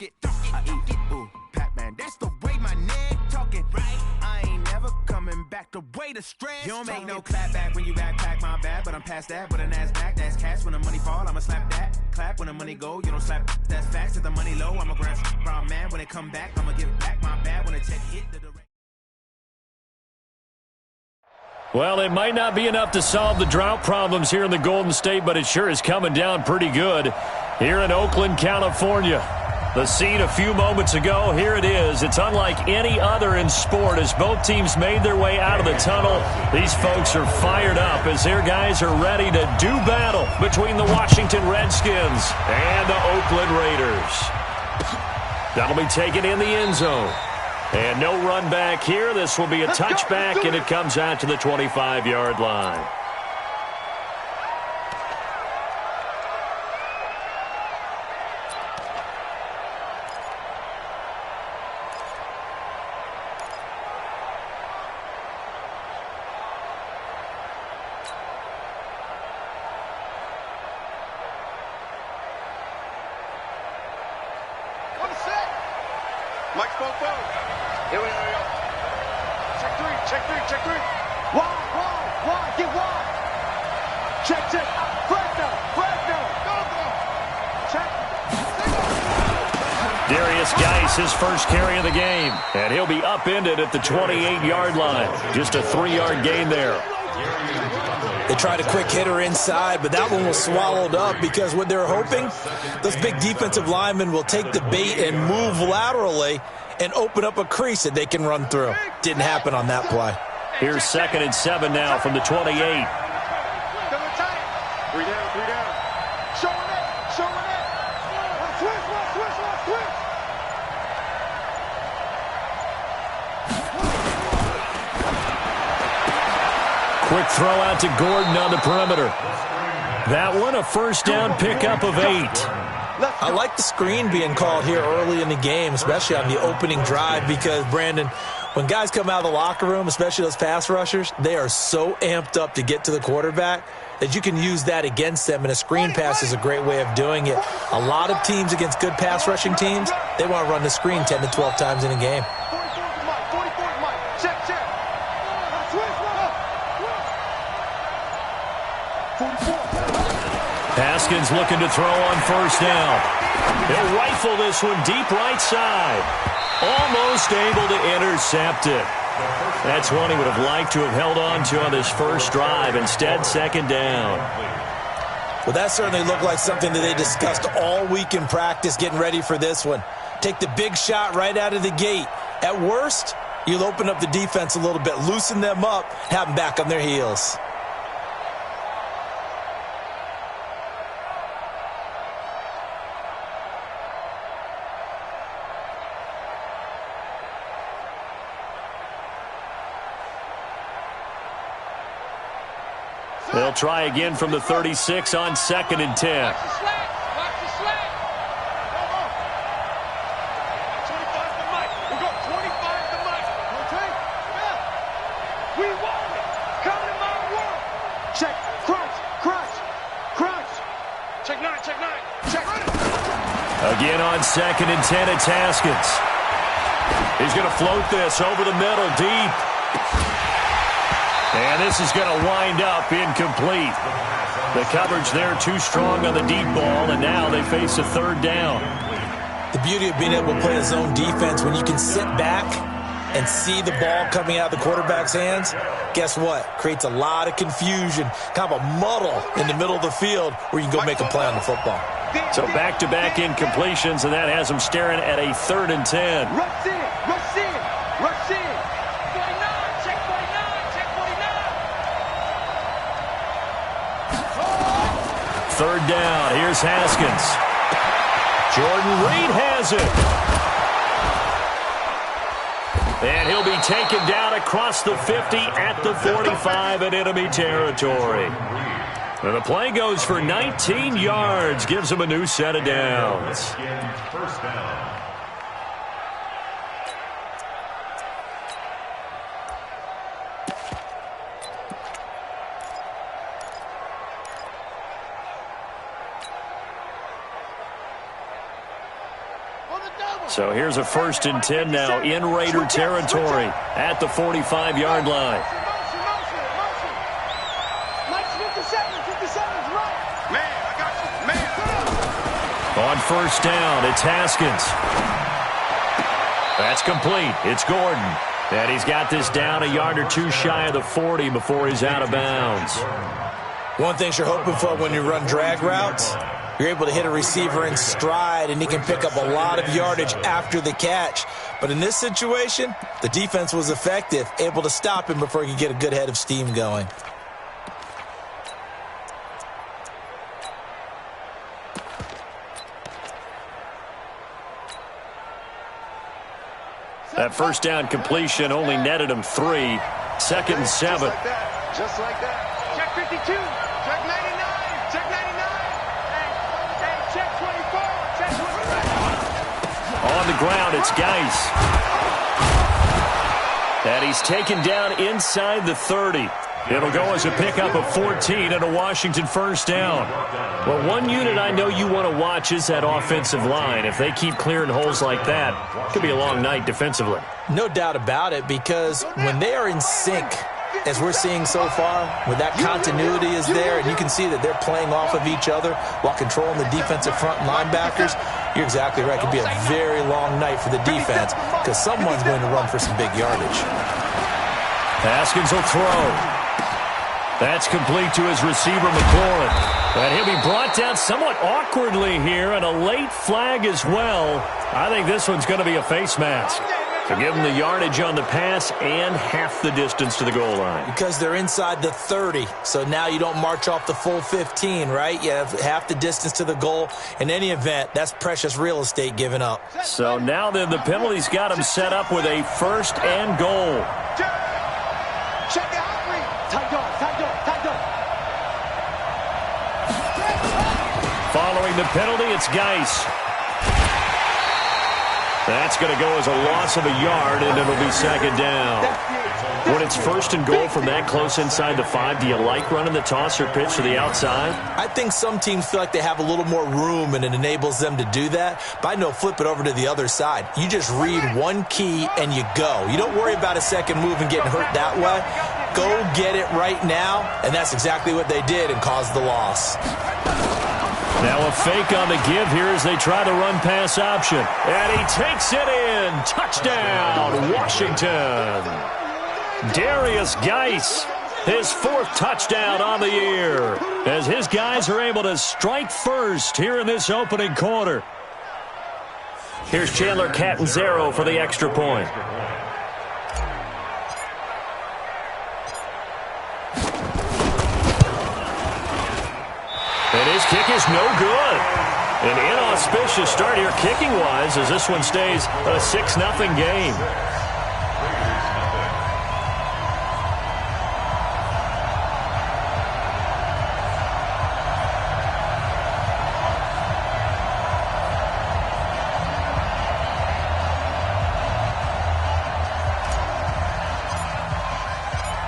it. I eat, ooh, Pac-Man. That's the way my neck talking. Right? I ain't never coming back the way the stress. You don't make no clap back when you backpack, my bad. But I'm past that with a NASDAQ. That's cash. When the money fall, I'ma slap that. Clap when the money go, you don't slap. That's facts. If the money low, I'ma grab brown man. When it come back, I'ma give back my bad. When the check hit the direct. Well, it might not be enough to solve the drought problems here in the Golden State, but it sure is coming down pretty good here in Oakland, California. The scene a few moments ago, here it is. It's unlike any other in sport as both teams made their way out of the tunnel. These folks are fired up as their guys are ready to do battle between the Washington Redskins and the Oakland Raiders. That'll be taken in the end zone. And no run back here. This will be a touchback, and it comes out to the 25-yard line. Mike's both. Here we go. Check three. Wide, get wide. Check. Fresno. Go. Check. Darius Geis, his first carry of the game. And he'll be upended at the 28-yard line. Just a 3-yard gain there. They tried a quick hitter inside, but that one was swallowed up because what they're hoping, those big defensive linemen will take the bait and move laterally and open up a crease that they can run through. Didn't happen on that play. Here's 2nd and 7 now from the 28. Three down. Showing it. Switch. Quick throw out to Gordon on the perimeter. That one a first down pickup of 8. I like the screen being called here early in the game, especially on the opening drive, because, Brandon, when guys come out of the locker room, especially those pass rushers, they are so amped up to get to the quarterback that you can use that against them, and a screen pass is a great way of doing it. A lot of teams against good pass rushing teams, they want to run the screen 10 to 12 times in a game. Haskins looking to throw on first down. He'll rifle this one deep right side. Almost able to intercept it. That's one he would have liked to have held on to on this first drive. Instead, 2nd down. Well, that certainly looked like something that they discussed all week in practice getting ready for this one. Take the big shot right out of the gate. At worst, you'll open up the defense a little bit, loosen them up, have them back on their heels. They'll try again from the 36 on 2nd and 10. Watch the slant. 25 to Mike. We'll go 25 to Mike. Okay? Yeah. We want it. Come to my world. Check. Crunch. Check 9. Check. Again on 2nd and 10, it's Haskins. He's going to float this over the middle deep. And this is going to wind up incomplete. The coverage there too strong on the deep ball, and now they face a 3rd down. The beauty of being able to play a zone defense, when you can sit back and see the ball coming out of the quarterback's hands, guess what? Creates a lot of confusion, kind of a muddle in the middle of the field where you can go make a play on the football. So back-to-back incompletions, and that has them staring at a 3rd and 10. Rush in. 49. Check 49. 3rd down. Here's Haskins. Jordan Reed has it. And he'll be taken down across the 50 at the 45 in enemy territory. And the play goes for 19 yards. Gives him a new set of downs. First down. So here's a 1st and 10 now in Raider territory at the 45-yard line. On 1st down, it's Haskins. That's complete. It's Gordon. And he's got this down a yard or two shy of the 40 before he's out of bounds. One thing you're hoping for when you run drag routes, you're able to hit a receiver in stride, and he can pick up a lot of yardage after the catch. But in this situation, the defense was effective, able to stop him before he could get a good head of steam going. That 1st down completion only netted him 3. 2nd and 7. Just like that. Check 52. Check 99. Check 99. Hey, check 24. Check 25. On the ground, it's Geis. And he's taken down inside the 30. It'll go as a pickup of 14 and a Washington 1st down. Well, one unit I know you want to watch is that offensive line. If they keep clearing holes like that, it could be a long night defensively. No doubt about it, because when they are in sync, as we're seeing so far, where that continuity is there, and you can see that they're playing off of each other while controlling the defensive front linebackers, you're exactly right. It could be a very long night for the defense because someone's going to run for some big yardage. Haskins will throw. That's complete to his receiver, McLaurin. And he'll be brought down somewhat awkwardly here, and a late flag as well. I think this one's going to be a face mask to give him the yardage on the pass and half the distance to the goal line. Because they're inside the 30, so now you don't march off the full 15, right? You have half the distance to the goal. In any event, that's precious real estate given up. So now then, the penalty's got him set up with a 1st and goal. Check out. Following the penalty, it's Geis. That's going to go as a loss of a yard, and it'll be 2nd down. When it's 1st and goal from that close inside the 5, do you like running the toss or pitch to the outside? I think some teams feel like they have a little more room, and it enables them to do that. But I know flip it over to the other side. You just read one key, and you go. You don't worry about a second move and getting hurt that way. Go get it right now, and that's exactly what they did and caused the loss. Now a fake on the give here as they try the run-pass option. And he takes it in. Touchdown, Washington. Darius Geis, his 4th touchdown on the year, as his guys are able to strike first here in this opening quarter. Here's Chandler Catanzaro for the extra point. And his kick is no good. An inauspicious start here kicking-wise as this one stays a 6-0 game.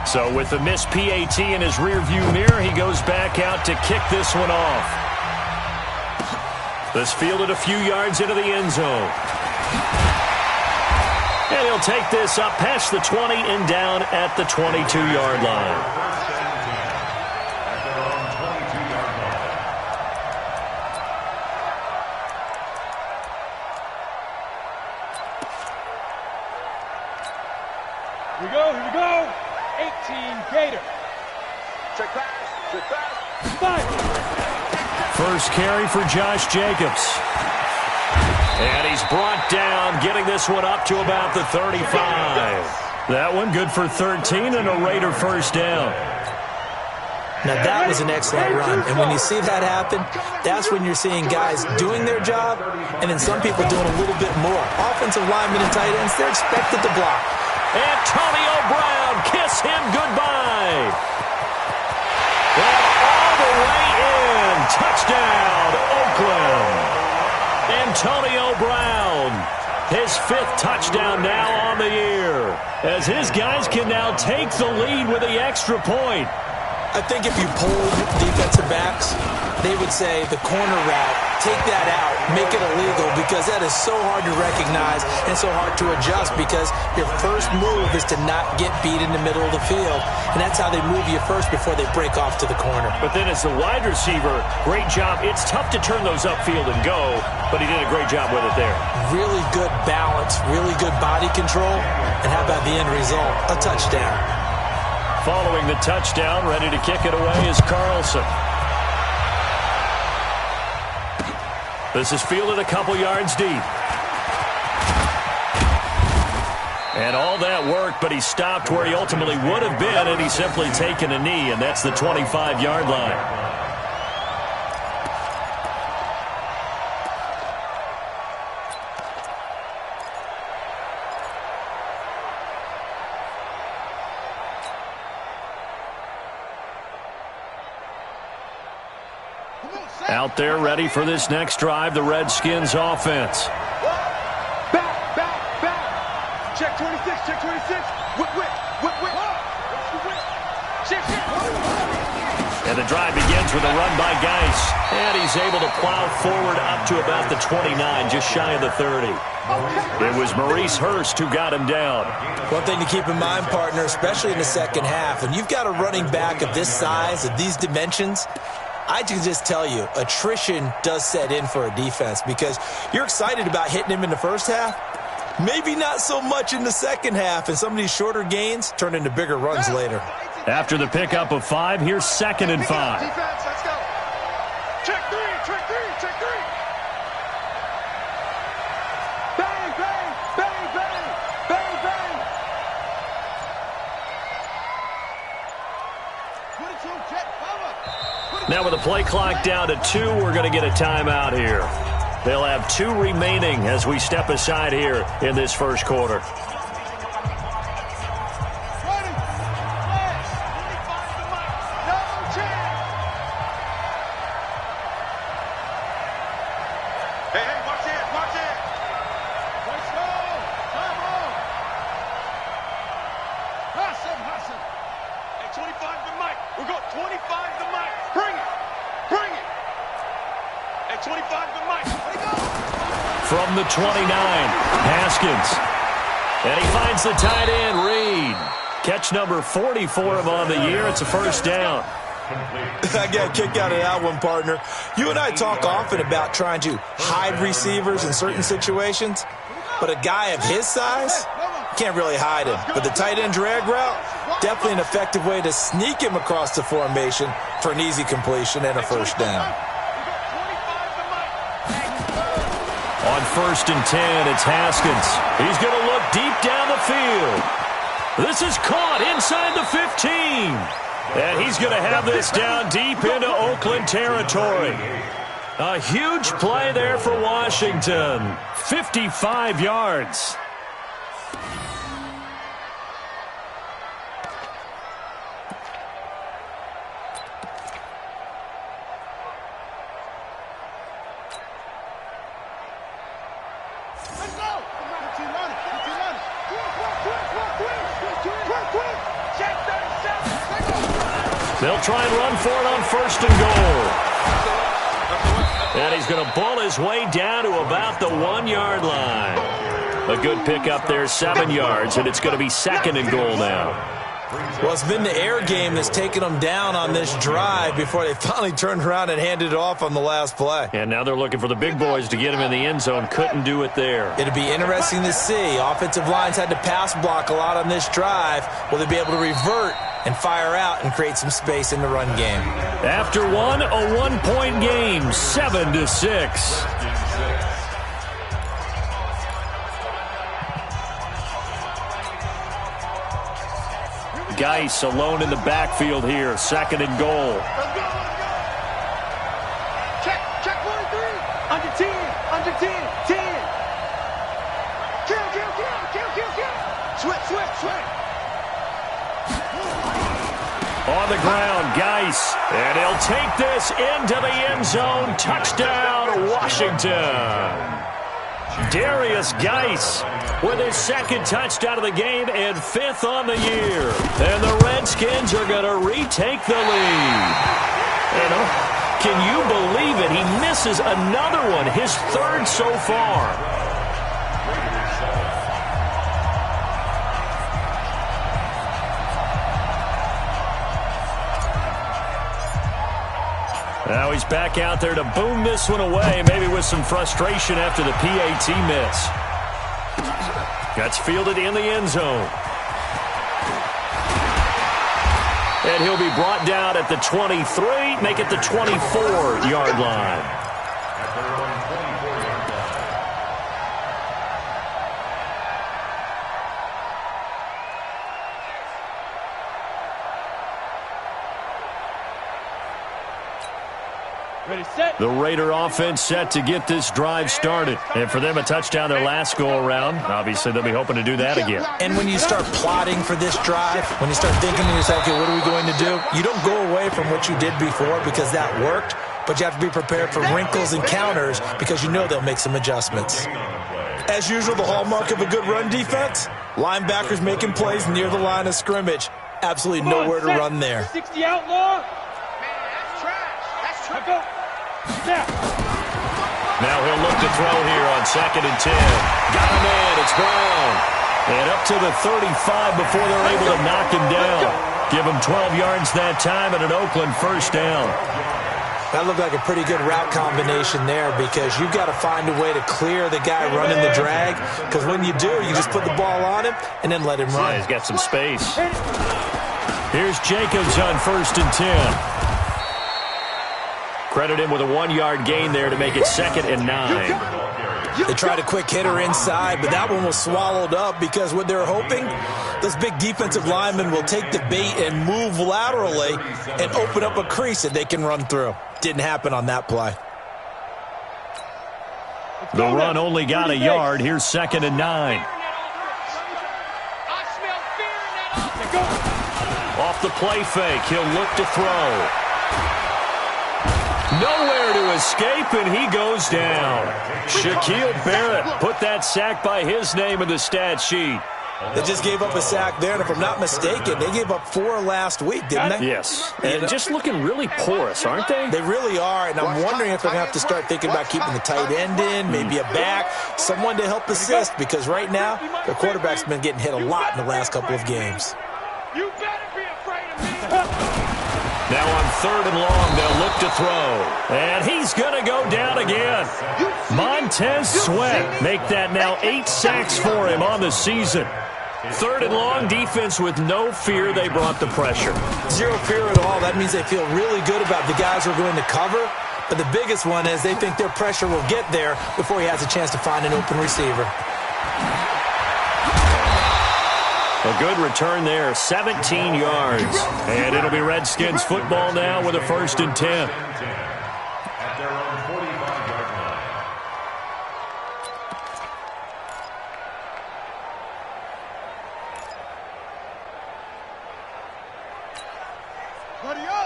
So with the missed PAT in his rearview mirror, he goes back out to kick this one off. This fielded a few yards into the end zone. And he'll take this up past the 20 and down at the 22-yard line. Here we go. 18 Gator. Check pass. Fire. First carry for Josh Jacobs. And he's brought down, getting this one up to about the 35. That one good for 13 and a Raider 1st down. Now that was an excellent run, and when you see that happen, that's when you're seeing guys doing their job and then some people doing a little bit more. Offensive linemen and tight ends, they're expected to block. Antonio Brown, kiss him goodbye. And all the way in. Touchdown, Oakland. Antonio Brown, his 5th touchdown now on the year, as his guys can now take the lead with the extra point. I think if you polled defensive backs, they would say the corner route, take that out, make it illegal, because that is so hard to recognize and so hard to adjust, because your first move is to not get beat in the middle of the field, and that's how they move you first before they break off to the corner. But then as the wide receiver, great job. It's tough to turn those upfield and go, but he did a great job with it there. Really good balance, really good body control, and how about the end result? A touchdown. Following the touchdown, ready to kick it away is Carlson. This is fielded a couple yards deep. And all that worked, but he stopped where he ultimately would have been, and he's simply taken a knee, and that's the 25-yard line. Out there ready for this next drive, the Redskins offense. Back. Check 26, check 26. Whip. Check. And the drive begins with a run by Geis. And he's able to plow forward up to about the 29, just shy of the 30. It was Maurice Hurst who got him down. One thing to keep in mind, partner, especially in the second half, when you've got a running back of this size, of these dimensions, I can just tell you, attrition does set in for a defense, because you're excited about hitting him in the first half. Maybe not so much in the second half, and some of these shorter gains turn into bigger runs later. After the pickup of 5, here's 2nd and 5. Defense, let's go. Check three. Bang. Now with the play clock down to 2, we're going to get a timeout here. They'll have 2 remaining as we step aside here in this first quarter. From the 29, Haskins. And he finds the tight end, Reed. Catch number 44 of on the year. It's a first down. I got a kick out of that one, partner. You and I talk often about trying to hide receivers in certain situations, but a guy of his size can't really hide him. But the tight end drag route, definitely an effective way to sneak him across the formation for an easy completion and a first down. On 1st and 10, it's Haskins. He's going to look deep down the field. This is caught inside the 15. And he's going to have this down deep into Oakland territory. A huge play there for Washington. 55 yards. They'll try and run for it on 1st and goal. And he's going to bull his way down to about the 1-yard line. A good pickup there, 7 yards, and it's going to be 2nd and goal now. Well, it's been the air game that's taken them down on this drive before they finally turned around and handed it off on the last play. And now they're looking for the big boys to get him in the end zone. Couldn't do it there. It'll be interesting to see. Offensive lines had to pass block a lot on this drive. Will they be able to revert and fire out and create some space in the run game? After one, a 1-point game, 7-6. Geis alone in the backfield here. 2nd and goal. Check 43. Under 10. 10. Kill. Switch. On the ground, Geis. And he'll take this into the end zone. Touchdown, Washington. Darius Geis with his second touchdown of the game and 5th on the year. And the Redskins are going to retake the lead. Can you believe it? He misses another one, his 3rd so far. Now he's back out there to boom this one away, maybe with some frustration after the PAT miss. That's fielded in the end zone. And he'll be brought down at the 23, make it the 24-yard line. The Raider offense set to get this drive started. And for them, a touchdown their last go-around. Obviously, they'll be hoping to do that again. And when you start plotting for this drive, when you start thinking to yourself, okay, what are we going to do? You don't go away from what you did before because that worked, but you have to be prepared for wrinkles and counters because you know they'll make some adjustments. As usual, the hallmark of a good run defense, linebackers making plays near the line of scrimmage. Absolutely nowhere to run there. 60 outlaw. Man, that's trash. That's trash. Now he'll look to throw here on 2nd and 10. Got a man, it's Brown. And up to the 35 before they're able to knock him down. Give him 12 yards that time and an Oakland 1st down. That looked like a pretty good route combination there because you've got to find a way to clear the guy running the drag because when you do, you just put the ball on him and then let him run. Yeah, he's got some space. Here's Jacobs on 1st and 10. Credit him with a 1-yard gain there to make it 2nd and 9. They tried a quick hitter inside, but that one was swallowed up because what they're hoping, those big defensive linemen will take the bait and move laterally and open up a crease that they can run through. Didn't happen on that play. The run only got a yard. Here's 2nd and 9. Off the play fake, he'll look to throw. Nowhere to escape, and he goes down. Shaquille Barrett put that sack by his name in the stat sheet. They just gave up a sack there, and if I'm not mistaken, they gave up 4 last week, didn't they? Yes. And just looking really porous, aren't they? They really are, and I'm wondering if they're going to have to start thinking about keeping the tight end in, maybe a back, someone to help assist, because right now, their quarterback's been getting hit a lot in the last couple of games. You better be afraid of me. Now on 3rd and long, they'll look to throw. And he's going to go down again. Montez Sweat make that now 8 sacks for him on the season. 3rd and long, defense with no fear. They brought the pressure. Zero fear at all. That means they feel really good about the guys who are going to cover. But the biggest one is they think their pressure will get there before he has a chance to find an open receiver. A good return there, 17 yards. And it'll be Redskins football now with a 1st and 10.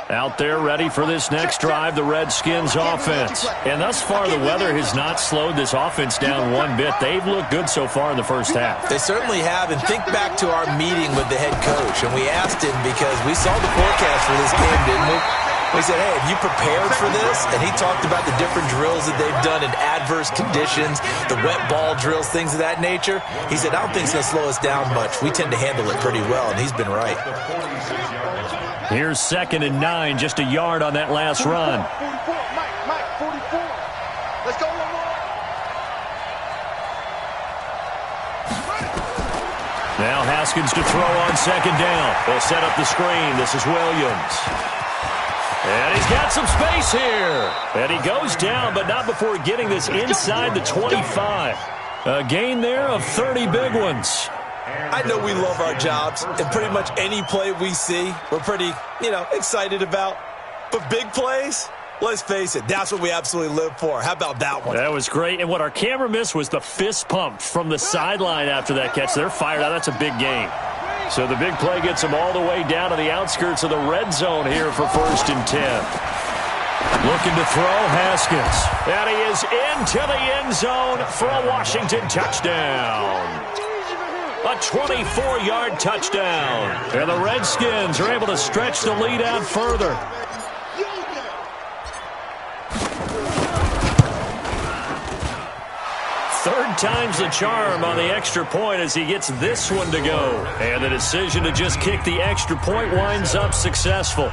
Out there ready for this next drive, the Redskins offense. And thus far, the weather has not slowed this offense down one bit. They've looked good so far in the first half. They certainly have. And think back to our meeting with the head coach. And we asked him because we saw the forecast for this game, didn't we? We said, hey, have you prepared for this? And he talked about the different drills that they've done in adverse conditions, the wet ball drills, things of that nature. He said, I don't think it's going to slow us down much. We tend to handle it pretty well, and he's been right. Here's 2nd and 9, just a yard on that last run. 44, Mike, 44. Let's go one more. Now Haskins to throw on 2nd down. They'll set up the screen. This is Williams. And he's got some space here. And he goes down, but not before getting this inside the 25. A gain there of 30 big ones. I know we love our jobs, and pretty much any play we see, we're pretty, excited about. But big plays, let's face it, that's what we absolutely live for. How about that one? That was great. And what our camera missed was the fist pump from the sideline after that catch. They're fired out. That's a big gain. So the big play gets them all the way down to the outskirts of the red zone here for 1st and 10. Looking to throw, Haskins. And he is into the end zone for a Washington touchdown. A 24-yard touchdown. And the Redskins are able to stretch the lead out further. Third time's the charm on the extra point as he gets this one to go. And the decision to just kick the extra point winds up successful.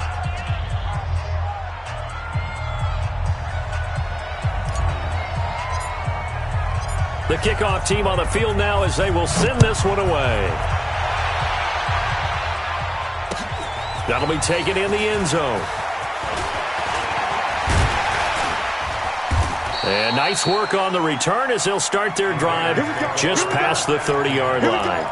The kickoff team on the field now as they will send this one away. That'll be taken in the end zone. And nice work on the return as they'll start their drive just past the 30-yard line.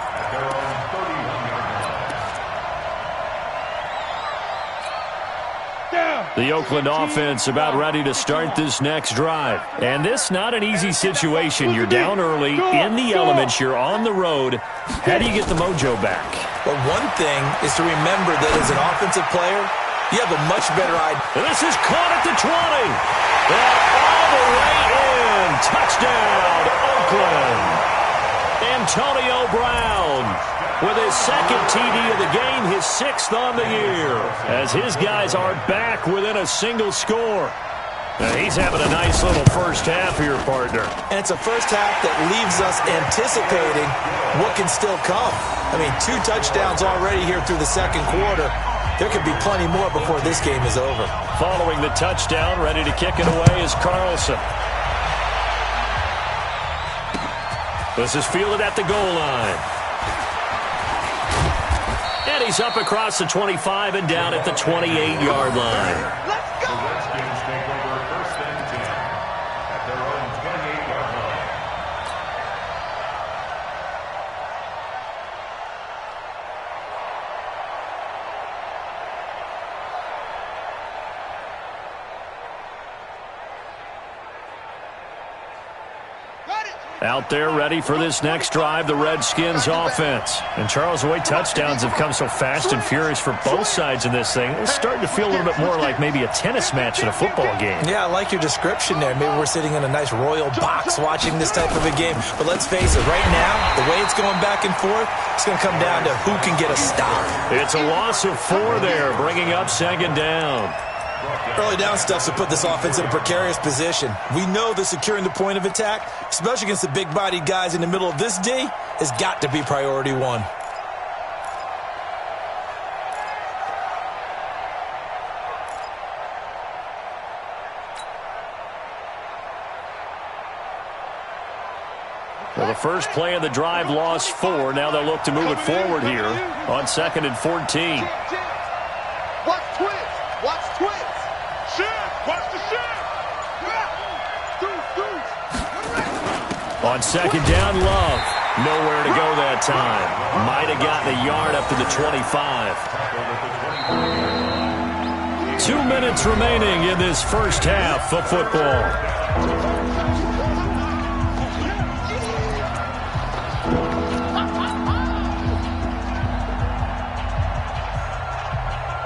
The Oakland offense about ready to start this next drive. And this not an easy situation. You're down early, in the elements, you're on the road. How do you get the mojo back? Well, one thing is to remember that as an offensive player, you have a much better idea. And this is caught at the 20. And all the way in. Touchdown, Oakland. Antonio Brown with his second TD of the game, his 6th on the year, as his guys are back within a single score. Now he's having a nice little first half here, partner. And it's a first half that leaves us anticipating what can still come. I mean, 2 touchdowns already here through the second quarter. There could be plenty more before this game is over. Following the touchdown, ready to kick it away is Carlson. This is fielded at the goal line. And he's up across the 25 and down at the 28-yard line. Let's go! The Redskins take over 1st and 10 at their own 28-yard line. Out there ready for this next drive, the Redskins offense. And Charles, the way touchdowns have come so fast and furious for both sides in this thing, it's starting to feel a little bit more like maybe a tennis match in a football game. Yeah, I like your description there. Maybe we're sitting in a nice royal box watching this type of a game. But let's face it, right now, the way it's going back and forth, it's going to come down to who can get a stop. It's a loss of 4 there, bringing up 2nd down. Early down stuff to put this offense in a precarious position. We know that securing the point of attack, especially against the big-bodied guys in the middle of this D, has got to be priority 1. Well, the first play of the drive lost 4. Now they'll look to move it forward here on 2nd and 14. Watch twist! Watch twist! Shift! Watch the shift! On 2nd down, Love. Nowhere to go that time. Might have gotten a yard up to the 25. 2 minutes remaining in this first half of football.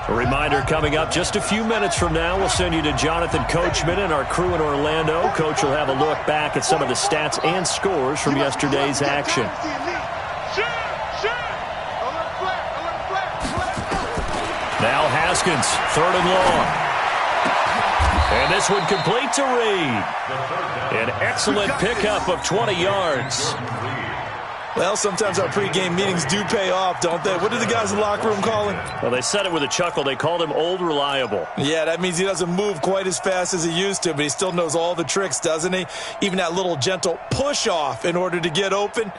A reminder coming up just a few minutes from now, we'll send you to Jonathan Coachman and our crew in Orlando. Coach will have a look back at some of the stats and scores from yesterday's action. Now Haskins, 3rd and long. And this one complete to Reed. An excellent pickup of 20 yards. Well, sometimes our pregame meetings do pay off, don't they? What do the guys in the locker room call him? Well, they said it with a chuckle. They called him Old Reliable. Yeah, that means he doesn't move quite as fast as he used to, but he still knows all the tricks, doesn't he? Even that little gentle push-off in order to get open,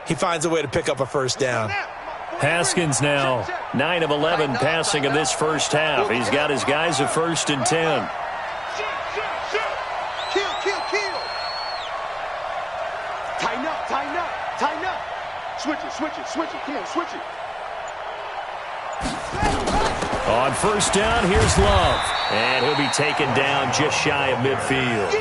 he finds a way to pick up a first down. Haskins now, 9 of 11 passing in this first half. He's got his guys a 1st and 10. Kill. Tighten up. Switch it. Come on, switch it. On 1st down, here's Love. And he'll be taken down just shy of midfield.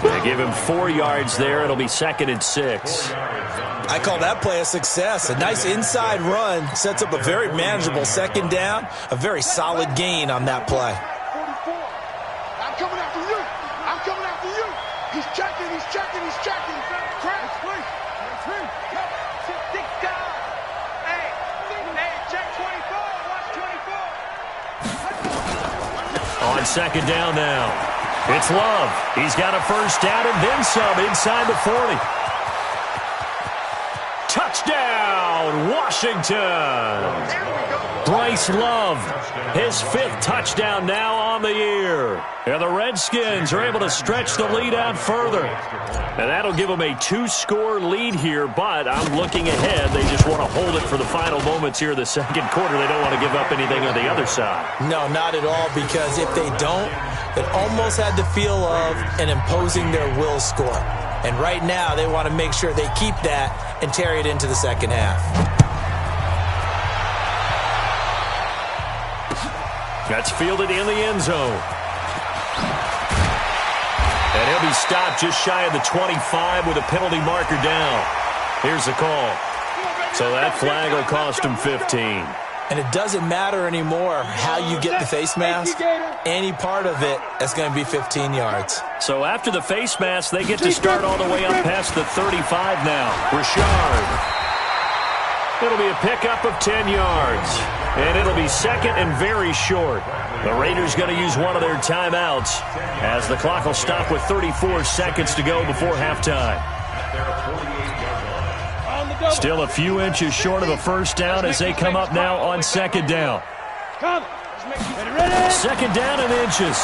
They give him 4 yards there. It'll be 2nd and 6. I call that play a success. A nice inside run sets up a very manageable 2nd down. A very solid gain on that play. I'm coming after you. I'm coming after you. He's checking. He's checking. He's checking. Crash, please. Six down. Hey, check 24. Watch 24. On second down now. It's Love. He's got a first down and then some inside the 40. Touchdown, Washington. Bryce Love, his 5th touchdown now on the year. And the Redskins are able to stretch the lead out further. And that'll give them a 2-score lead here, but I'm looking ahead. They just want to hold it for the final moments here in the second quarter. They don't want to give up anything on the other side. No, not at all, because if they don't, it almost had the feel of an imposing their will score. And right now, they want to make sure they keep that and carry it into the second half. That's fielded in the end zone. And he'll be stopped just shy of the 25 with a penalty marker down. Here's the call. So that flag will cost him 15. And it doesn't matter anymore how you get the face mask. Any part of it is going to be 15 yards. So after the face mask, they get to start all the way up past the 35 now. Richard. It'll be a pickup of 10 yards. And it'll be second and very short. The Raiders going to use one of their timeouts as the clock will stop with 34 seconds to go before halftime. Still a few inches short of a first down as they come up now on second down. Second down and inches.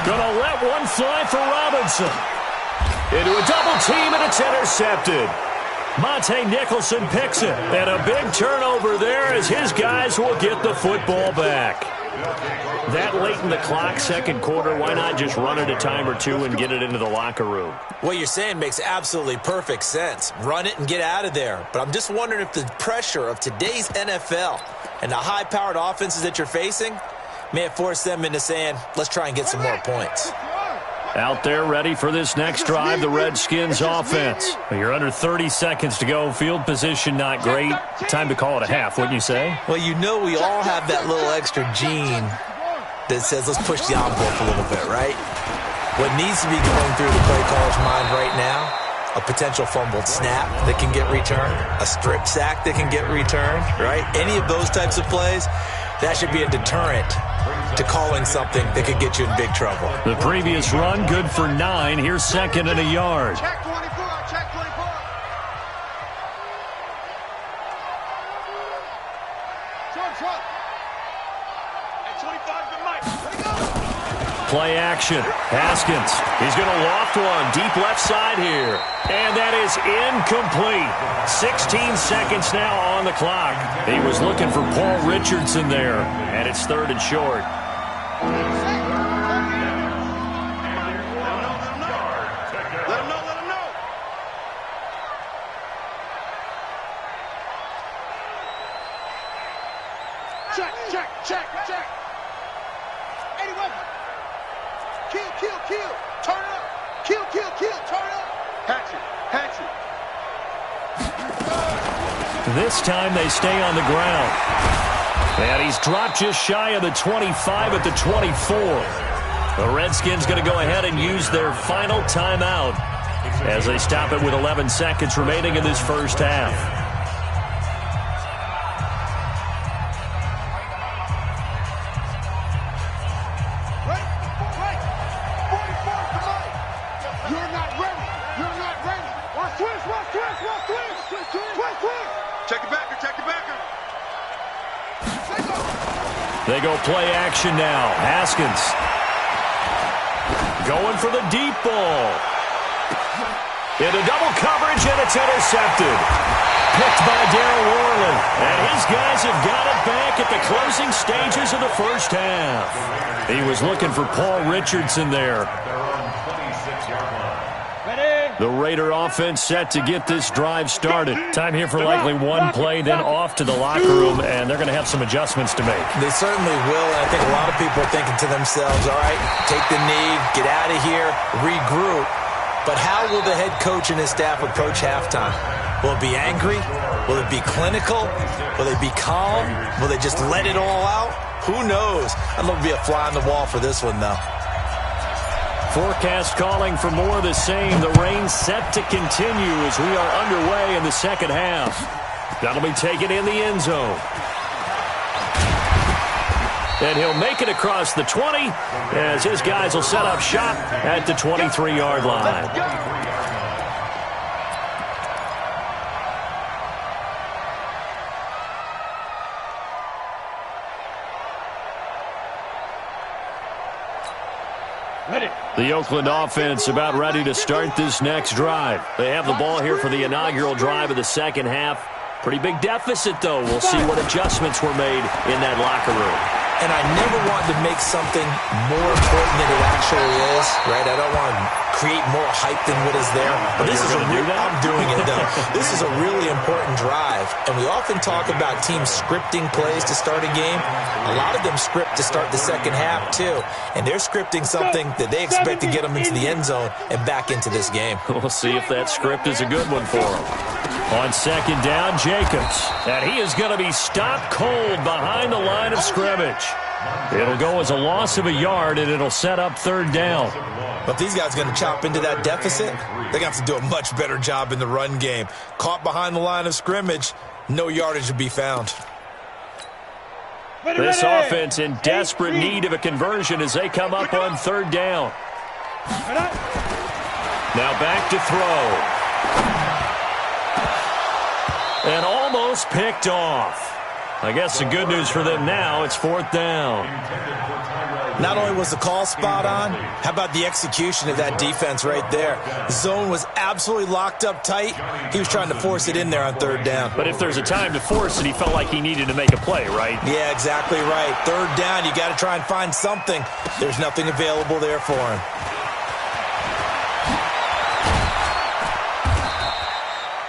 Gonna let one fly for Robinson. Into a double team and it's intercepted. Monte Nicholson picks it. And a big turnover there as his guys will get the football back. That late in the clock, second quarter, why not just run it a time or two and get it into the locker room? What you're saying makes absolutely perfect sense. Run it and get out of there. But I'm just wondering if the pressure of today's NFL and the high-powered offenses that you're facing may have forced them into saying, let's try and get some more points. Out there ready for this next drive, the Redskins offense. You're under 30 seconds to go. Field position not great. Time to call it a half, wouldn't you say? Well, you know we all have that little extra gene that says let's push the envelope a little bit, right? What needs to be going through the play caller's mind right now, a potential fumbled snap that can get returned, a strip sack that can get returned, right? Any of those types of plays, that should be a deterrent to calling something that could get you in big trouble. The previous run, good for 9. Here's second and a yard. Check 24, check 24. Short. At 25 to Mike. Let it go. Play action. Haskins. He's going to loft one deep left side here. And that is incomplete. 16 seconds now on the clock. He was looking for Paul Richardson there. And it's third and short. Let him know. Check. 81. Kill. Turn up. Kill. Turn up. Hatchet. This time they stay on the ground. And he's dropped just shy of the 25 at the 24. The Redskins going to go ahead and use their final timeout as they stop it with 11 seconds remaining in this first half. You're not ready. Watch twist. Check your backer. They go play action now. Haskins going for the deep ball. Into double coverage, and it's intercepted. Picked by Darryl Worley. And his guys have got it back at the closing stages of the first half. He was looking for Paul Richardson there. The Raider offense set to get this drive started. Time here for likely one play, then off to the locker room, and they're going to have some adjustments to make. They certainly will, and I think a lot of people are thinking to themselves, all right, take the knee, get out of here, regroup. But how will the head coach and his staff approach halftime? Will it be angry? Will it be clinical? Will they be calm? Will they just let it all out? Who knows? I'd love to be a fly on the wall for this one, though. Forecast calling for more of the same. The rain set to continue as we are underway in the second half. That'll be taken in the end zone. And he'll make it across the 20 as his guys will set up shop at the 23-yard line. The Oakland offense about ready to start this next drive. They have the ball here for the inaugural drive of the second half. Pretty big deficit, though. We'll see what adjustments were made in that locker room. And I never wanted to make something more important than it actually is, right? I don't want to create more hype than what is there. But this is I'm doing it, though. This is a really important drive. And we often talk about teams scripting plays to start a game. A lot of them script to start the second half, too. And they're scripting something that they expect to get them into the end zone and back into this game. We'll see if that script is a good one for them. On second down, Jacobs. And he is going to be stopped cold behind the line of scrimmage. It'll go as a loss of a yard, and it'll set up third down. But these guys are going to chop into that deficit. They're going to have to do a much better job in the run game. Caught behind the line of scrimmage, no yardage to be found. This offense in desperate need of a conversion as they come up on third down. Now back to throw. And almost picked off. I guess the good news for them now, it's fourth down. Not only was the call spot on, how about the execution of that defense right there? The zone was absolutely locked up tight. He was trying to force it in there on third down. But if there's a time to force it, he felt like he needed to make a play, right? Yeah, exactly right. Third down, you got to try and find something. There's nothing available there for him.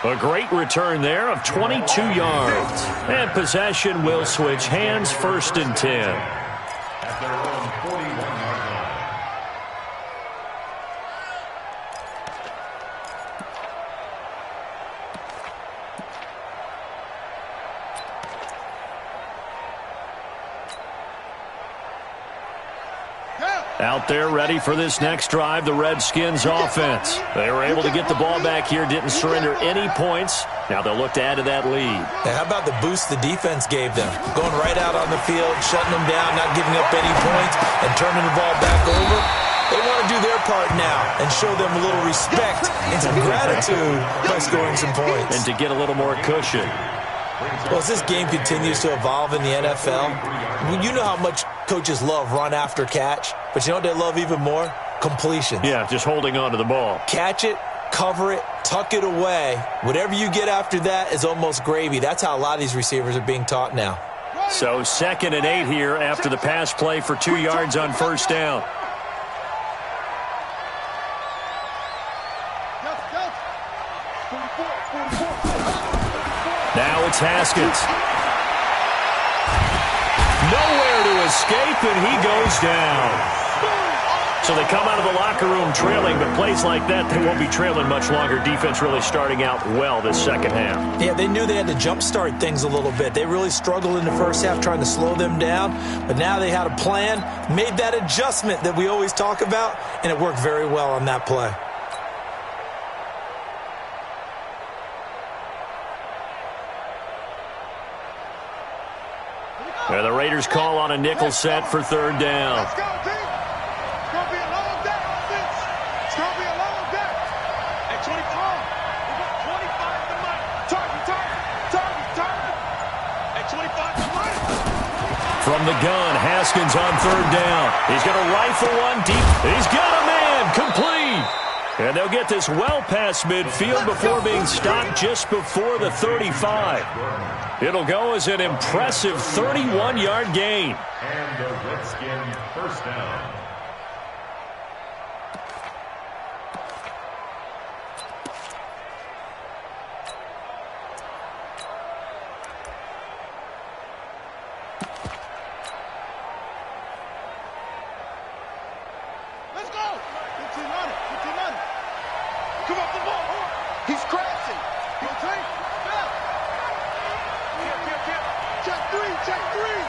A great return there of 22 yards. And possession will switch hands, first and 10. At their own 41-yard line. Out there ready for this next drive, the Redskins offense. They were able to get the ball back here, didn't surrender any points. Now they'll look to add to that lead. And how about the boost the defense gave them? Going right out on the field, shutting them down, not giving up any points, and turning the ball back over. They want to do their part now and show them a little respect and some gratitude by scoring some points. And to get a little more cushion. Well, as this game continues to evolve in the NFL, you know how much coaches love run after catch, but you know what they love even more? Completion. Yeah, just holding on to the ball. Catch it, cover it, tuck it away. Whatever you get after that is almost gravy. That's how a lot of these receivers are being taught now. So 2nd and 8 here after the pass play for 2 yards on first down. Now it's Haskins. Nowhere to escape, and he goes down. So they come out of the locker room trailing, but plays like that, they won't be trailing much longer. Defense really starting out well this second half. Yeah, they knew they had to jumpstart things a little bit. They really struggled in the first half trying to slow them down, but now they had a plan, made that adjustment that we always talk about, and it worked very well on that play. And the Raiders call on a nickel set for third down. Let's go, team. It's going to be a long day, offense. It's going to be a long day. At 24, we got 25 to money. Target. At 25 to money. From the gun, Haskins on third down. He's going to rifle one deep. He's got a man, complete. And they'll get this well past midfield before being stopped just before the 35. It'll go as an impressive 31-yard gain. And the Redskin first down. Let's go. 15 on it. Come up the ball. He's crashing. Go, team. Check three.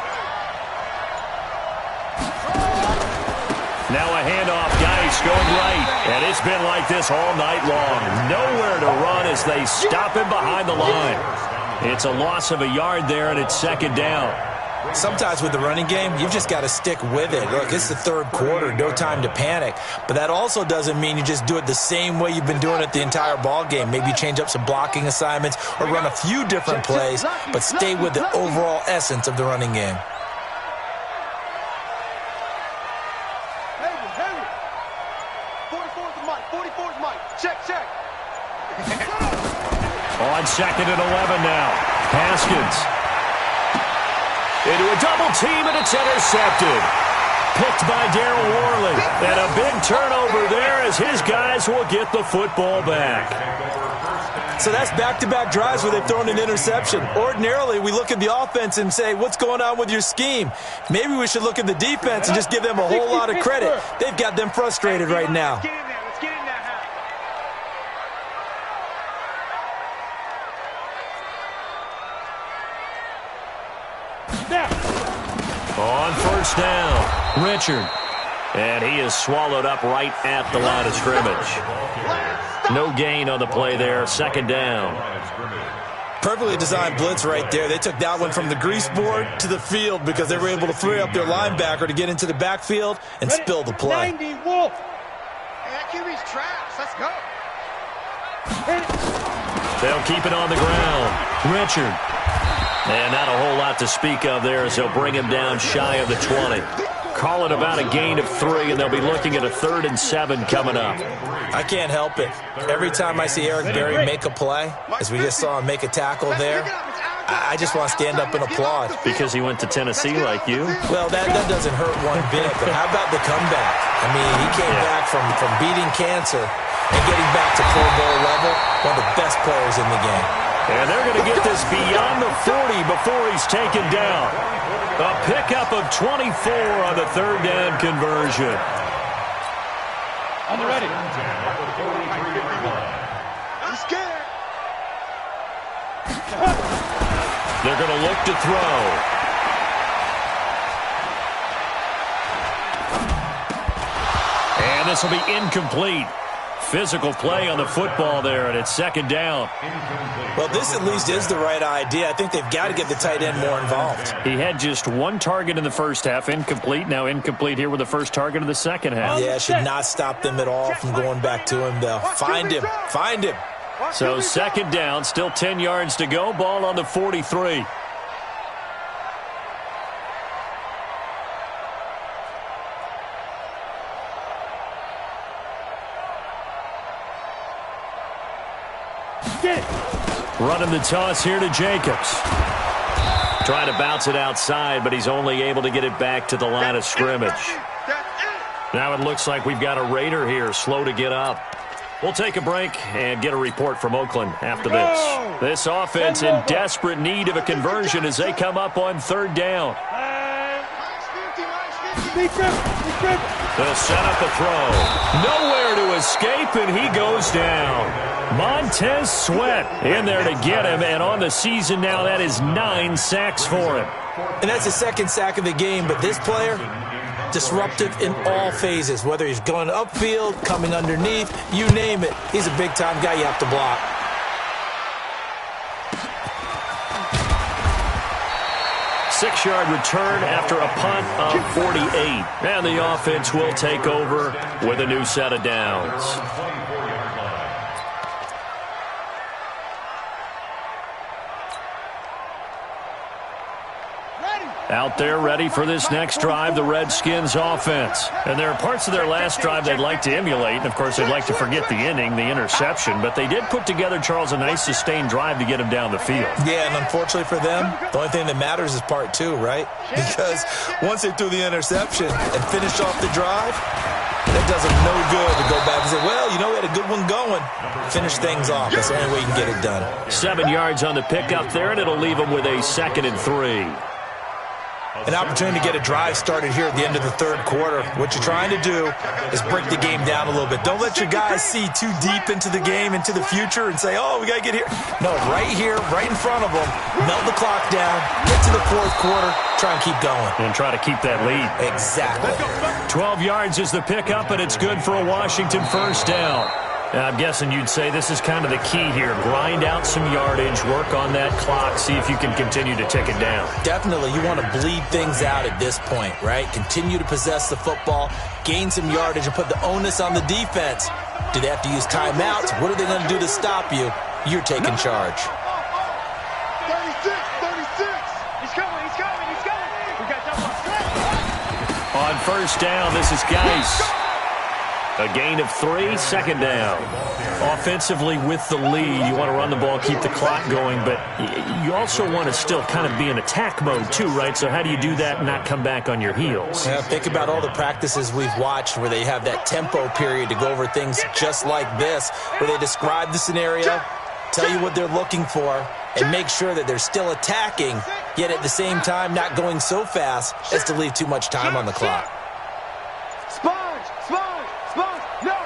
Now a handoff, Geis going right. And it's been like this all night long. Nowhere to run as they stop him behind the line. It's a loss of a yard there, and it's second down. Sometimes with the running game, you've just got to stick with it. Look, it's the third quarter, no time to panic. But that also doesn't mean you just do it the same way you've been doing it the entire ball game. Maybe change up some blocking assignments or run a few different plays, but stay with the overall essence of the running game. Check. On second and 11 now. Haskins. Into a double team, and it's intercepted. Picked by Darryl Worley. And a big turnover there as his guys will get the football back. So that's back-to-back drives where they've thrown an interception. Ordinarily, we look at the offense and say, what's going on with your scheme? Maybe we should look at the defense and just give them a whole lot of credit. They've got them frustrated right now. On first down, Richard. And he is swallowed up right at the line of scrimmage. No gain on the play there, second down. Perfectly designed blitz right there. They took that one from the grease board to the field because they were able to free up their linebacker to get into the backfield and spill the play. 90 Wolf. Hey, that QB's trash. Let's go. They'll keep it on the ground. Richard. And not a whole lot to speak of there as they'll bring him down shy of the 20. Call it about a gain of 3, and they'll be looking at a 3rd and 7 coming up. I can't help it. Every time I see Eric Berry make a play, as we just saw him make a tackle there, I just want to stand up and applaud. Because he went to Tennessee like you? Well, that doesn't hurt one bit, but how about the comeback? I mean, he came back from beating cancer and getting back to Pro Bowl level, one of the best players in the game. And they're going to get this beyond the 40 before he's taken down. A pickup of 24 on the 3rd down conversion. On the ready. I'm scared. They're going to look to throw. And this will be incomplete. Physical play on the football there, and it's second down. Well, this at least is the right idea. I think they've got to get the tight end more involved. He had just one target in the first half, incomplete. Now incomplete here with the first target of the second half. Yeah, should not stop them at all from going back to him, though. Find him. So second down, still 10 yards to go. Ball on the 43. Running the toss here to Jacobs. Trying to bounce it outside, but he's only able to get it back to the line of scrimmage. Now it looks like we've got a Raider here, slow to get up. We'll take a break and get a report from Oakland after this. This offense in desperate need of a conversion as they come up on 3rd down. They'll set up a throw. Nowhere to escape, and he goes down. Montez Sweat in there to get him, and on the season now, that is 9 sacks for him. And that's the 2nd sack of the game, but this player, disruptive in all phases, whether he's going upfield, coming underneath, you name it. He's a big-time guy you have to block. Six-yard return after a punt of 48. And the offense will take over with a new set of downs. Out there ready for this next drive, the Redskins offense. And there are parts of their last drive they'd like to emulate. And, of course, they'd like to forget the ending, the interception. But they did put together, Charles, a nice sustained drive to get him down the field. Yeah, and unfortunately for them, the only thing that matters is part 2, right? Because once they threw the interception and finished off the drive, that does them no good to go back and say, well, you know, we had a good one going. Finish things off. That's the only way you can get it done. 7 yards on the pickup there, and it'll leave them with a 2nd and 3. An opportunity to get a drive started here at the end of the third quarter. What you're trying to do is break the game down a little bit. Don't let your guys see too deep into the game, into the future, and say, oh, we got to get here. No, right here, right in front of them, melt the clock down, get to the fourth quarter, try and keep going. And try to keep that lead. Exactly. 12 yards is the pickup, and it's good for a Washington first down. Now, I'm guessing you'd say this is kind of the key here. Grind out some yardage, work on that clock, see if you can continue to tick it down. Definitely, you want to bleed things out at this point, right? Continue to possess the football, gain some yardage, and put the onus on the defense. Do they have to use timeouts? What are they going to do to stop you? You're taking charge. 36. He's coming. We got that one. On first down, this is Geis. A gain of 3, second down. Offensively with the lead, you want to run the ball, keep the clock going, but you also want to still kind of be in attack mode too, right? So how do you do that and not come back on your heels? Yeah, think about all the practices we've watched where they have that tempo period to go over things just like this, where they describe the scenario, tell you what they're looking for, and make sure that they're still attacking, yet at the same time not going so fast as to leave too much time on the clock. Sponge. No,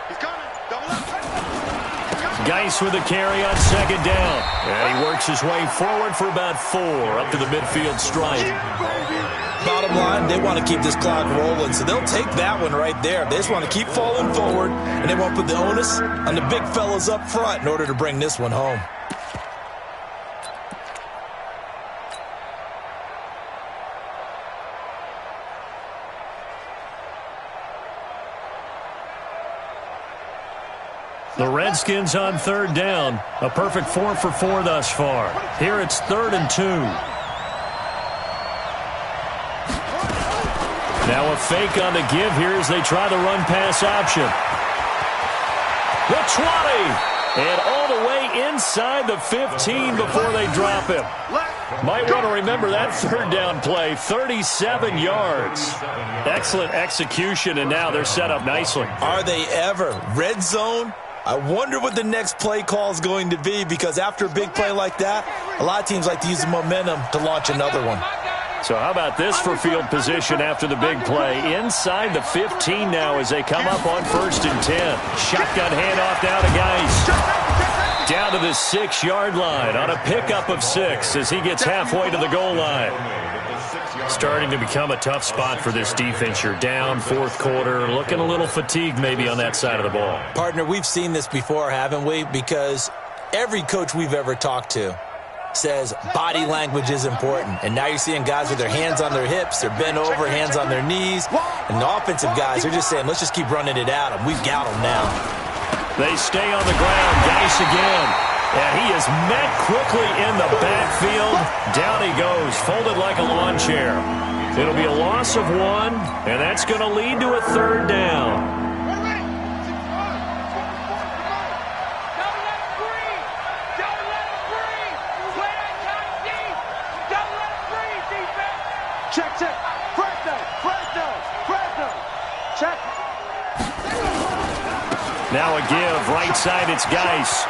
he's coming. Double up. Geis with a carry on second down. And he works his way forward for about 4 up to the midfield stripe. Bottom line, they want to keep this clock rolling, so they'll take that one right there. They just want to keep falling forward, and they want to put the onus on the big fellas up front in order to bring this one home. The Redskins on third down. A perfect 4 for 4 thus far. Here it's 3rd and 2. Now a fake on the give here as they try the run-pass option. The 20. And all the way inside the 15 before they drop him. Might want to remember that third down play. 37 yards. Excellent execution, and now they're set up nicely. Are they ever? Red zone? I wonder what the next play call is going to be, because after a big play like that, a lot of teams like to use the momentum to launch another one. So how about this for field position after the big play? Inside the 15 now as they come up on 1st and 10. Shotgun handoff now to Geis. Down to the 6-yard line on a pickup of 6 as he gets halfway to the goal line. Starting to become a tough spot for this defense. You're down 4th quarter, looking a little fatigued maybe on that side of the ball. Partner, we've seen this before, haven't we? Because every coach we've ever talked to says body language is important. And now you're seeing guys with their hands on their hips, they're bent over, hands on their knees. And the offensive guys are just saying, let's just keep running it at them. We've got them now. They stay on the ground. Geis again. And he is met quickly in the backfield. Down he goes, folded like a lawn chair. It'll be a loss of 1, and that's going to lead to a 3rd down. Check. Fresno. Check. Now a give. Right side, it's Geis.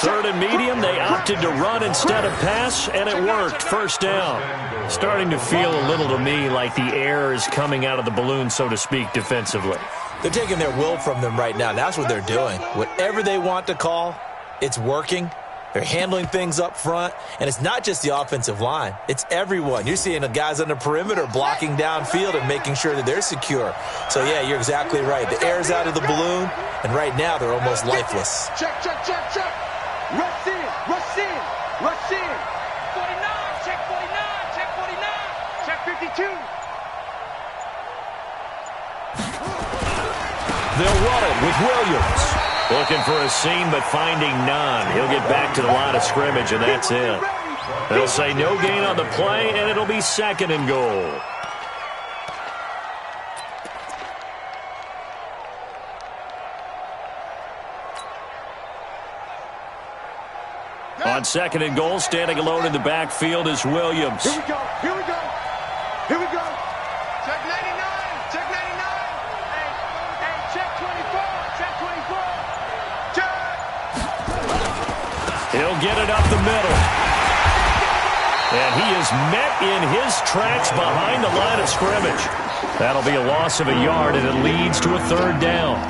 3rd and medium, they opted to run instead of pass, and it worked. First down. Starting to feel a little to me like the air is coming out of the balloon, so to speak, defensively. They're taking their will from them right now. That's what they're doing. Whatever they want to call, it's working. They're handling things up front, and it's not just the offensive line. It's everyone. You're seeing the guys on the perimeter blocking downfield and making sure that they're secure. So, yeah, you're exactly right. The air's out of the balloon, and right now they're almost lifeless. Check. Rush in. 49. Check 49. Check 52. They'll run it with Williams. Looking for a seam, but finding none. He'll get back to the line of scrimmage, and that's it. They'll say no gain on the play, and it'll be 2nd and goal. On 2nd and goal, standing alone in the backfield is Williams. Here we go. Check 99. Hey, check 24. He'll get it up the middle. And he is met in his tracks behind the line of scrimmage. That'll be a loss of a yard, and it leads to a third down.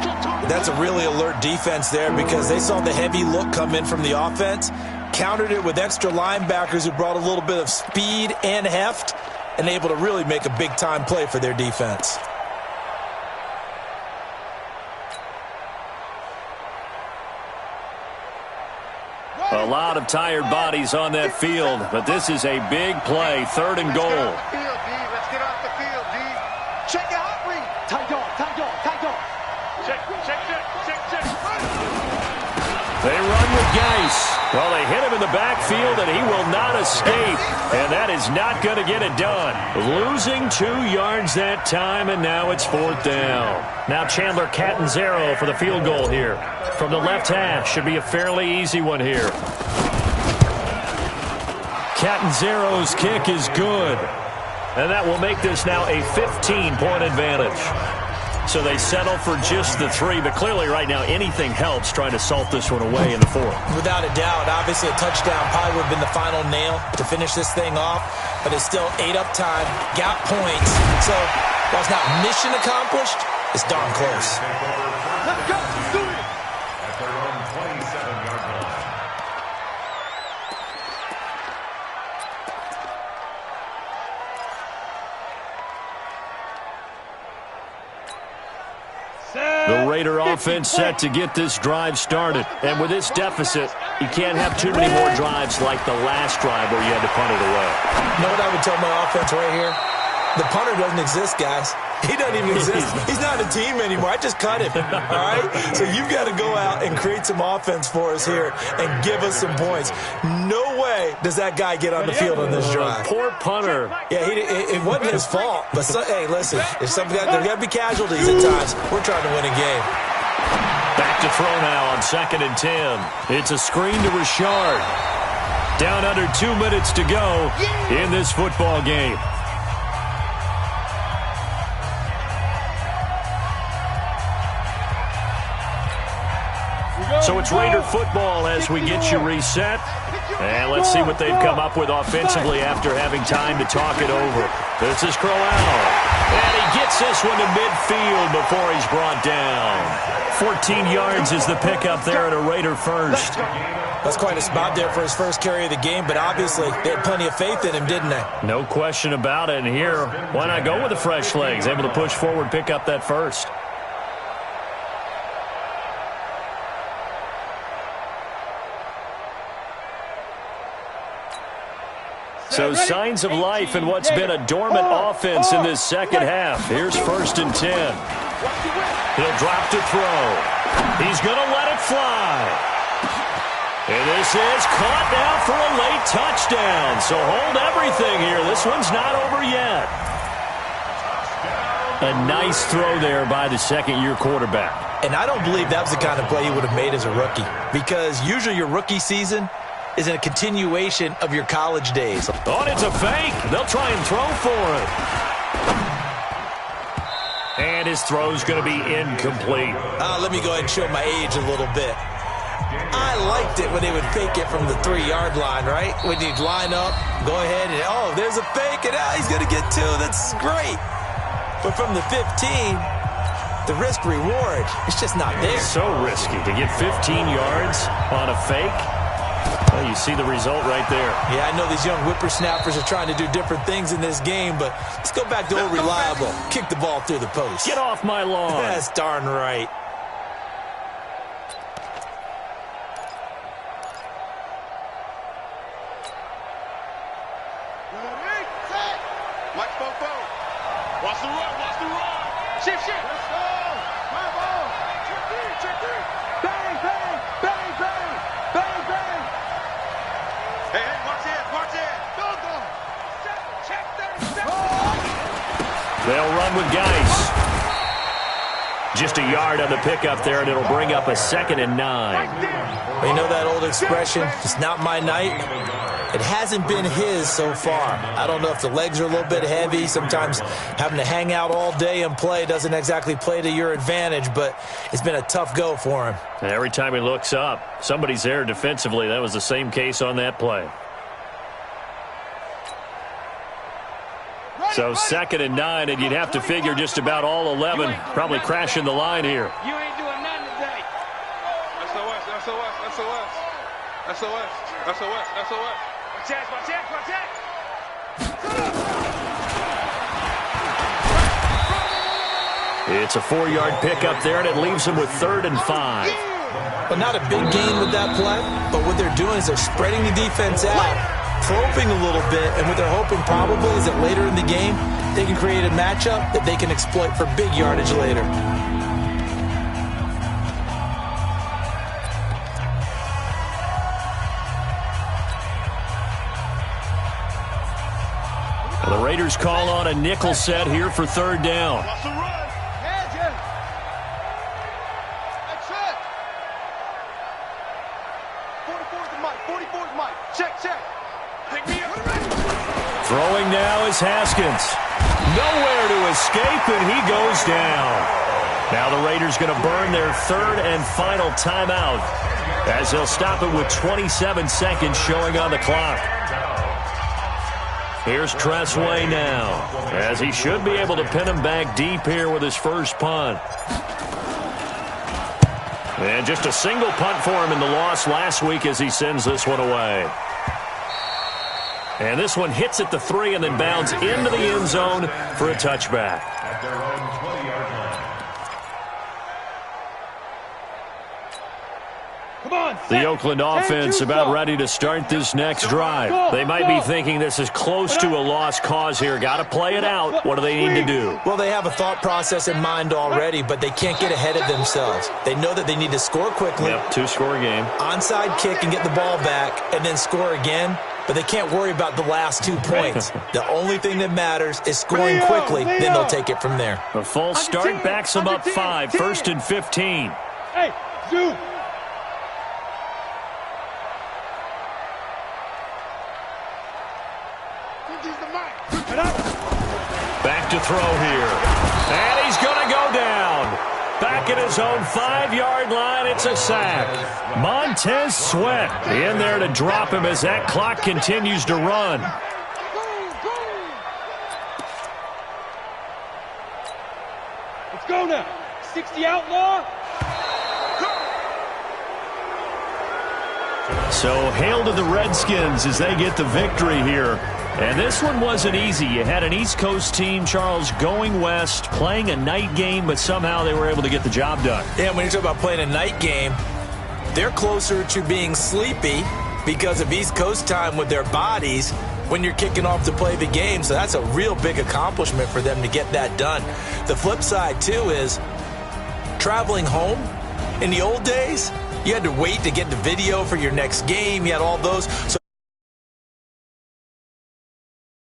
That's a really alert defense there because they saw the heavy look come in from the offense, countered it with extra linebackers who brought a little bit of speed and heft, and able to really make a big-time play for their defense. A lot of tired bodies on that field, but this is a big play, 3rd and goal. Let's get off the field, D. Check out, read. Tight dog. Check. They run with Geis. Well, they hit him in the backfield, and he will not escape. And that is not going to get it done. Losing 2 yards that time, and now it's 4th down. Now Chandler Catanzaro for the field goal here. From the left hash, should be a fairly easy one here. Catanzaro's kick is good. And that will make this now a 15-point advantage. So they settle for just the 3, but clearly right now anything helps trying to salt this one away in the 4th. Without a doubt, obviously a touchdown probably would have been the final nail to finish this thing off, but it's still 8 up time, got points. So while it's not mission accomplished, it's darn close. Let's go. Do it. At their own 27-yard line. The Raider offense set to get this drive started. And with this deficit, you can't have too many more drives like the last drive where you had to punt it away. You know what I would tell my offense right here? The punter doesn't exist, guys. He doesn't even exist. He's not a team anymore. I just cut him, all right? So you've got to go out and create some offense for us here and give us some points. No way does that guy get on the field on this drive. Poor punter. Yeah, it wasn't his fault. But, hey, listen, there's got to be casualties at times. We're trying to win a game. Back to throw now on 2nd and 10. It's a screen to Richard. Down under 2 minutes to go in this football game. So it's Raider football as we get you reset. And let's see what they've come up with offensively after having time to talk it over. This is Crowell. And he gets this one to midfield before he's brought down. 14 yards is the pickup there at a Raider first. That's quite a spot there for his first carry of the game, but obviously they had plenty of faith in him, didn't they? No question about it. And here, why not go with the fresh legs? Able to push forward, pick up that first. So signs of life in what's been a dormant offense in this second half. Here's 1st and 10. He'll drop to throw. He's going to let it fly. And this is caught now for a late touchdown. So hold everything here. This one's not over yet. A nice throw there by the second-year quarterback. And I don't believe that was the kind of play he would have made as a rookie, because usually your rookie season is a continuation of your college days. Oh, it's a fake. They'll try and throw for it. And his throw's going to be incomplete. Let me go ahead and show my age a little bit. I liked it when they would fake it from the 3-yard line, right? When you'd line up, go ahead and, oh, there's a fake, and he's going to get 2. That's great. But from the 15, the risk-reward, it's just not there. It's so risky to get 15 yards on a fake. Well, you see the result right there. Yeah, I know these young whippersnappers are trying to do different things in this game, but let's go back to old reliable. Kick the ball through the post. Get off my lawn. That's darn right. Watch Fofo. Watch the run. Shift. Let's go. My ball. Check three. Bang, bang, bang, bang, bang, bang. Hey, watch it. Go. Check that. They'll run with Geis. Just a yard on the pickup there, and it'll bring up a 2nd and 9. Well, you know that old expression, it's not my night? It hasn't been his so far. I don't know if the legs are a little bit heavy. Sometimes having to hang out all day and play doesn't exactly play to your advantage, but it's been a tough go for him. And every time he looks up, somebody's there defensively. That was the same case on that play. So 2nd and 9, and you'd have to figure just about all 11 probably crashing the line here. You ain't doing nothing today. SOS, SOS, SOS. SOS, SOS, SOS. Watch out, watch out, watch out. It's a 4-yard pickup there, and it leaves them with 3rd and 5. Well, not a big gain with that play, but what they're doing is they're spreading the defense out, probing a little bit, and what they're hoping probably is that later in the game, they can create a matchup that they can exploit for big yardage later. The Raiders call on a nickel set here for 3rd down. Throwing now is Haskins. Nowhere to escape, and he goes down. Now the Raiders going to burn their 3rd and final timeout as they'll stop it with 27 seconds showing on the clock. Here's Tressway now, as he should be able to pin him back deep here with his first punt. And just a single punt for him in the loss last week as he sends this one away. And this one hits at the 3 and then bounds into the end zone for a touchback. At their own 20-yard line. Come on. The Oakland offense about ready to start this next drive. They might be thinking this is close to a lost cause here. Got to play it out. What do they need to do? Well, they have a thought process in mind already, but they can't get ahead of themselves. They know that they need to score quickly. Yep, 2-score game. Onside kick and get the ball back and then score again. But they can't worry about the last 2 points. The only thing that matters is scoring quickly. Then they'll take it from there. A false start backs them up 5. 1st and 15. Hey, Zoo. Back to throw here. And he's going to go down. Back at his own 5-yard line, it's a sack. Montez Sweat in there to drop him as that clock continues to run. Let's go now. 60 outlaw. So hail to the Redskins as they get the victory here. And this one wasn't easy. You had an East Coast team, Charles, going west, playing a night game, but somehow they were able to get the job done. Yeah, when you talk about playing a night game, they're closer to being sleepy because of East Coast time with their bodies when you're kicking off to play the game. So that's a real big accomplishment for them to get that done. The flip side, too, is traveling home. In the old days, you had to wait to get the video for your next game. You had all those. So